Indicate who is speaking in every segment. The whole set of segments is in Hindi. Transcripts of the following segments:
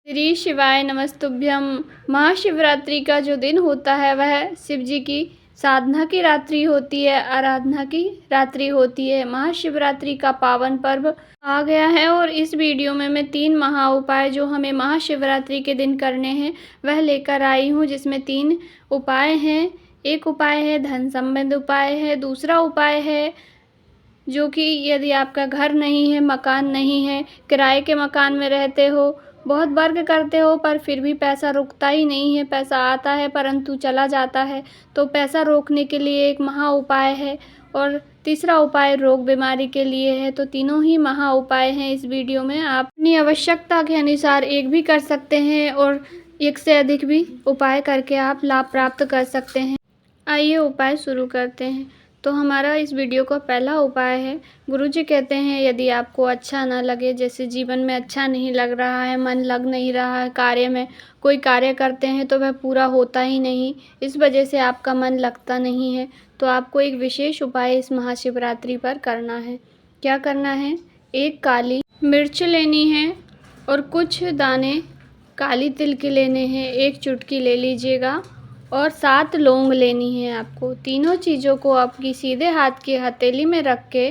Speaker 1: श्री शिवाय नमस्तुभ्यं। महाशिवरात्रि का जो दिन होता है वह शिव जी की साधना की रात्रि होती है, आराधना की रात्रि होती है। महाशिवरात्रि का पावन पर्व आ गया है और इस वीडियो में मैं 3 महा उपाय जो हमें महाशिवरात्रि के दिन करने हैं वह लेकर आई हूँ, जिसमें 3 उपाय हैं। एक उपाय है धन संबंध उपाय है, दूसरा उपाय है जो कि यदि आपका घर नहीं है, मकान नहीं है, किराए के मकान में रहते हो, बहुत वर्क करते हो पर फिर भी पैसा रुकता ही नहीं है, पैसा आता है परंतु चला जाता है, तो पैसा रोकने के लिए एक महा उपाय है। और तीसरा उपाय रोग बीमारी के लिए है। तो तीनों ही महा उपाय हैं इस वीडियो में। आप अपनी आवश्यकता के अनुसार एक भी कर सकते हैं और एक से अधिक भी उपाय करके आप लाभ प्राप्त कर सकते हैं। आइए उपाय शुरू करते हैं। तो हमारा इस वीडियो का पहला उपाय है, गुरुजी कहते हैं यदि आपको अच्छा ना लगे, जैसे जीवन में अच्छा नहीं लग रहा है, मन लग नहीं रहा है, कार्य में कोई कार्य करते हैं तो वह पूरा होता ही नहीं, इस वजह से आपका मन लगता नहीं है, तो आपको एक विशेष उपाय इस महाशिवरात्रि पर करना है। क्या करना है? एक काली मिर्च लेनी है और कुछ दाने काली तिल के लेने हैं, एक चुटकी ले लीजिएगा और 7 लौंग लेनी है आपको। तीनों चीज़ों को आपकी सीधे हाथ की हथेली में रख के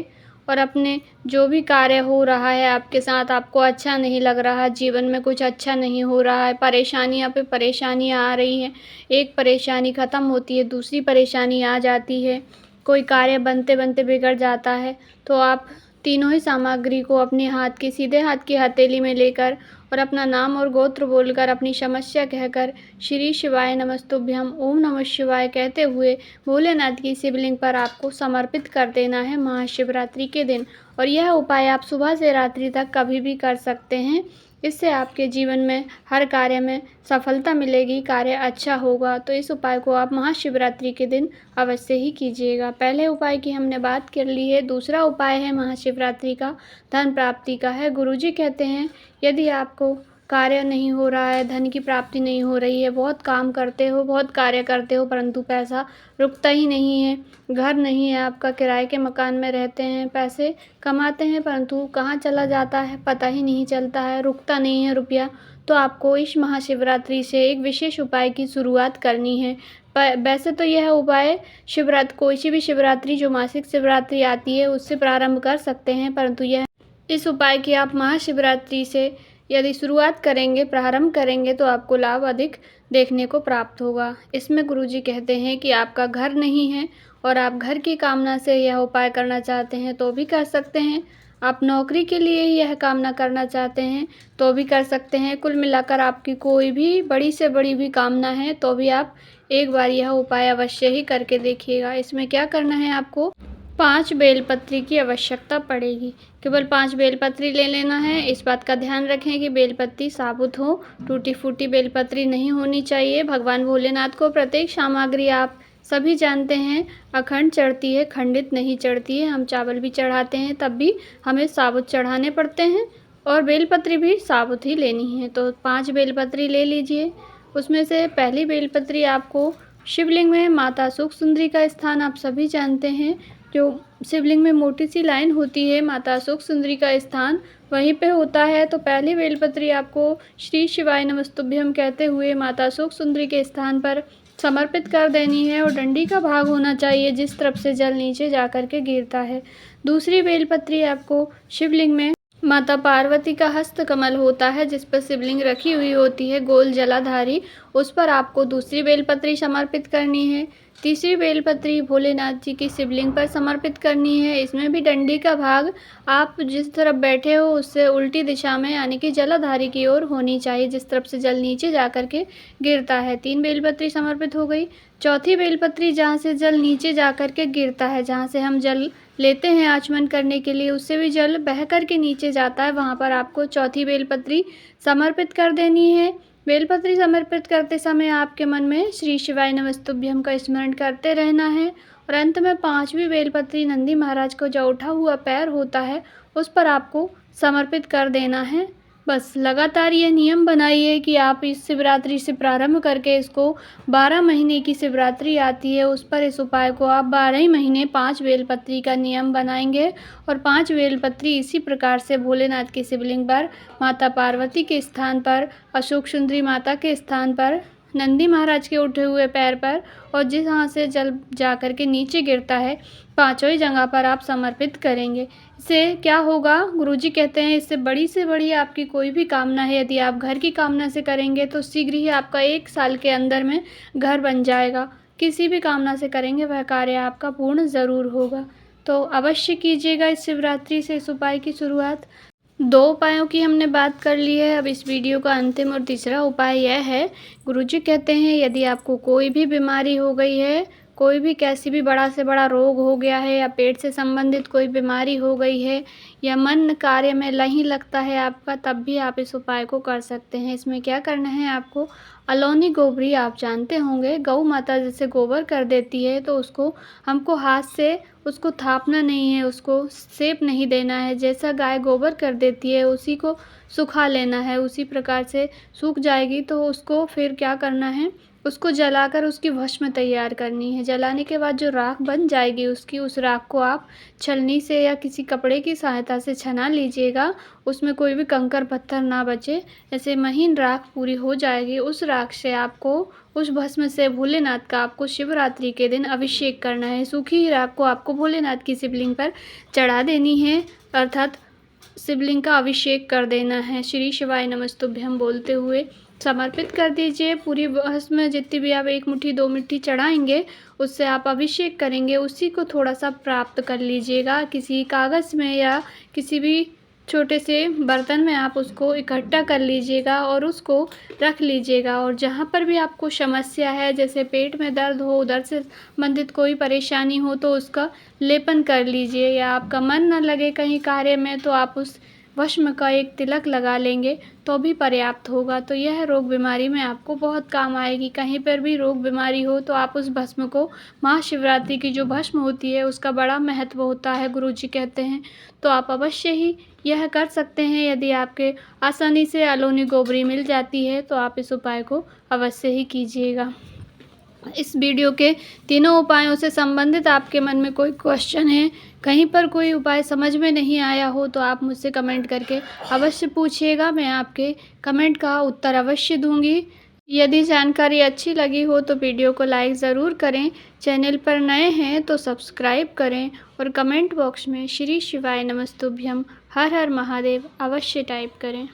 Speaker 1: और अपने जो भी कार्य हो रहा है आपके साथ, आपको अच्छा नहीं लग रहा है, जीवन में कुछ अच्छा नहीं हो रहा है, परेशानियाँ पे परेशानियाँ आ रही हैं, एक परेशानी ख़त्म होती है दूसरी परेशानी आ जाती है, कोई कार्य बनते बनते बिगड़ जाता है, तो आप तीनों ही सामग्री को अपने हाथ की सीधे हाथ की हथेली में लेकर और अपना नाम और गोत्र बोलकर अपनी समस्या कहकर श्री शिवाय नमस्तुभ्यं ओम नमः शिवाय कहते हुए भोलेनाथ की शिवलिंग पर आपको समर्पित कर देना है महाशिवरात्रि के दिन। और यह उपाय आप सुबह से रात्रि तक कभी भी कर सकते हैं। इससे आपके जीवन में हर कार्य में सफलता मिलेगी, कार्य अच्छा होगा। तो इस उपाय को आप महाशिवरात्रि के दिन अवश्य ही कीजिएगा। पहले उपाय की हमने बात कर ली है। दूसरा उपाय है महाशिवरात्रि का धन प्राप्ति का है। गुरुजी कहते हैं यदि आपको कार्य नहीं हो रहा है, धन की प्राप्ति नहीं हो रही है, बहुत काम करते हो, बहुत कार्य करते हो परंतु पैसा रुकता ही नहीं है, घर नहीं है आपका, किराए के मकान में रहते हैं, पैसे कमाते हैं परंतु कहाँ चला जाता है पता ही नहीं चलता है, रुकता नहीं है रुपया, तो आपको इस महाशिवरात्रि से एक विशेष उपाय की शुरुआत करनी है। वैसे तो यह उपाय कोई सी भी शिवरात्रि जो मासिक शिवरात्रि आती है उससे प्रारंभ कर सकते हैं, परंतु यह इस उपाय की आप महाशिवरात्रि से यदि शुरुआत करेंगे, प्रारंभ करेंगे तो आपको लाभ अधिक देखने को प्राप्त होगा। इसमें गुरुजी कहते हैं कि आपका घर नहीं है और आप घर की कामना से यह उपाय करना चाहते हैं तो भी कर सकते हैं। आप नौकरी के लिए यह कामना करना चाहते हैं तो भी कर सकते हैं। कुल मिलाकर आपकी कोई भी बड़ी से बड़ी भी कामना है तो भी आप एक बार यह उपाय अवश्य ही करके देखिएगा। इसमें क्या करना है, आपको 5 बेलपत्री की आवश्यकता पड़ेगी। केवल 5 बेलपत्री ले लेना है। इस बात का ध्यान रखें कि बेलपत्री साबुत हो, टूटी फूटी बेलपत्री नहीं होनी चाहिए। भगवान भोलेनाथ को प्रत्येक सामग्री आप सभी जानते हैं अखंड चढ़ती है, खंडित नहीं चढ़ती है। हम चावल भी चढ़ाते हैं तब भी हमें साबुत चढ़ाने पड़ते हैं और बेलपत्री भी साबुत ही लेनी है। तो 5 बेलपत्री ले लीजिए। उसमें से पहली बेलपत्री आपको शिवलिंग में माता सुख सुंदरी का स्थान आप सभी जानते हैं, जो शिवलिंग में मोटी सी लाइन होती है माता सुख सुंदरी का स्थान वहीं पे होता है। तो पहली बेलपत्री आपको श्री शिवाय नमस्तुभ्यं कहते हुए माता सुख सुंदरी के स्थान पर समर्पित कर देनी है और डंडी का भाग होना चाहिए जिस तरफ से जल नीचे जा कर के गिरता है। दूसरी बेलपत्री आपको शिवलिंग में माता पार्वती का हस्त कमल होता है जिस पर शिवलिंग रखी हुई होती है गोल जलाधारी, उस पर आपको दूसरी बेलपत्री समर्पित करनी है। तीसरी बेलपत्री भोलेनाथ जी की शिवलिंग पर समर्पित करनी है। इसमें भी डंडी का भाग आप जिस तरफ बैठे हो उससे उल्टी दिशा में यानी कि जलाधारी की ओर होनी चाहिए, जिस तरफ से जल नीचे जा कर के गिरता है। 3 बेलपत्री समर्पित हो गई। चौथी बेलपत्री जहाँ से जल नीचे जा कर के गिरता है, जहाँ से हम जल लेते हैं आचमन करने के लिए, उससे भी जल बह कर के नीचे जाता है, वहाँ पर आपको चौथी बेलपत्री समर्पित कर देनी है। बेलपत्री समर्पित करते समय आपके मन में श्री शिवाय नमस्तुभ्यं का स्मरण करते रहना है और अंत में 5वीं बेलपत्री नंदी महाराज को जो उठा हुआ पैर होता है उस पर आपको समर्पित कर देना है। बस लगातार ये नियम बनाइए कि आप इस शिवरात्रि से प्रारंभ करके इसको 12 महीने की शिवरात्रि आती है उस पर इस उपाय को आप 12 ही महीने 5 बेलपत्री का नियम बनाएंगे। और 5 बेलपत्री इसी प्रकार से भोलेनाथ के शिवलिंग पर, माता पार्वती के स्थान पर, अशोक सुंदरी माता के स्थान पर, नंदी महाराज के उठे हुए पैर पर और जहाँ से जल जा कर के नीचे गिरता है, पांचों ही जगह पर आप समर्पित करेंगे। इससे क्या होगा, गुरुजी कहते हैं इससे बड़ी से बड़ी आपकी कोई भी कामना है, यदि आप घर की कामना से करेंगे तो शीघ्र ही आपका 1 साल के अंदर में घर बन जाएगा। किसी भी कामना से करेंगे वह कार्य आपका पूर्ण ज़रूर होगा। तो अवश्य कीजिएगा इस शिवरात्रि से इस उपाय की शुरुआत। 2 उपायों की हमने बात कर ली है। अब इस वीडियो का अंतिम और तीसरा उपाय यह है, गुरुजी कहते हैं यदि आपको कोई भी बीमारी हो गई है, कोई भी कैसी भी बड़ा से बड़ा रोग हो गया है, या पेट से संबंधित कोई बीमारी हो गई है, या मन कार्य में नहीं लगता है आपका, तब भी आप इस उपाय को कर सकते हैं। इसमें क्या करना है आपको, अलौनी गोबरी आप जानते होंगे, गौ माता जैसे गोबर कर देती है तो उसको हमको हाथ से उसको थापना नहीं है, उसको सेप नहीं देना है। जैसा गाय गोबर कर देती है उसी को सुखा लेना है। उसी प्रकार से सूख जाएगी तो उसको फिर क्या करना है, उसको जलाकर उसकी भस्म तैयार करनी है। जलाने के बाद जो राख बन जाएगी उसकी, उस राख को आप छलनी से या किसी कपड़े की सहायता से छना लीजिएगा। उसमें कोई भी कंकर पत्थर ना बचे, ऐसे महीन राख पूरी हो जाएगी। उस राख से आपको, उस भस्म से भोलेनाथ का आपको शिवरात्रि के दिन अभिषेक करना है। सूखी ही राख को आपको भोलेनाथ की शिवलिंग पर चढ़ा देनी है, अर्थात शिवलिंग का अभिषेक कर देना है। श्री शिवाय नमस्तुभ्यम बोलते हुए समर्पित कर दीजिए। पूरी भस्म जितनी भी आप 1 मुट्ठी 2 मुट्ठी चढ़ाएंगे उससे आप अभिषेक करेंगे। उसी को थोड़ा सा प्राप्त कर लीजिएगा, किसी कागज़ में या किसी भी छोटे से बर्तन में आप उसको इकट्ठा कर लीजिएगा और उसको रख लीजिएगा। और जहाँ पर भी आपको समस्या है, जैसे पेट में दर्द हो, उधर से संबंधित कोई परेशानी हो, तो उसका लेपन कर लीजिए। या आपका मन न लगे कहीं कार्य में तो आप उस भस्म का एक तिलक लगा लेंगे तो भी पर्याप्त होगा। तो यह रोग बीमारी में आपको बहुत काम आएगी। कहीं पर भी रोग बीमारी हो तो आप उस भस्म को, महाशिवरात्रि की जो भस्म होती है उसका बड़ा महत्व होता है गुरुजी कहते हैं। तो आप अवश्य ही यह कर सकते हैं। यदि आपके आसानी से अलौनी गोबरी मिल जाती है तो आप इस उपाय को अवश्य ही कीजिएगा। इस वीडियो के तीनों उपायों से संबंधित आपके मन में कोई क्वेश्चन है, कहीं पर कोई उपाय समझ में नहीं आया हो तो आप मुझसे कमेंट करके अवश्य पूछिएगा। मैं आपके कमेंट का उत्तर अवश्य दूंगी। यदि जानकारी अच्छी लगी हो तो वीडियो को लाइक ज़रूर करें। चैनल पर नए हैं तो सब्सक्राइब करें और कमेंट बॉक्स में श्री शिवाय नमस्तुभ्यम हर हर महादेव अवश्य टाइप करें।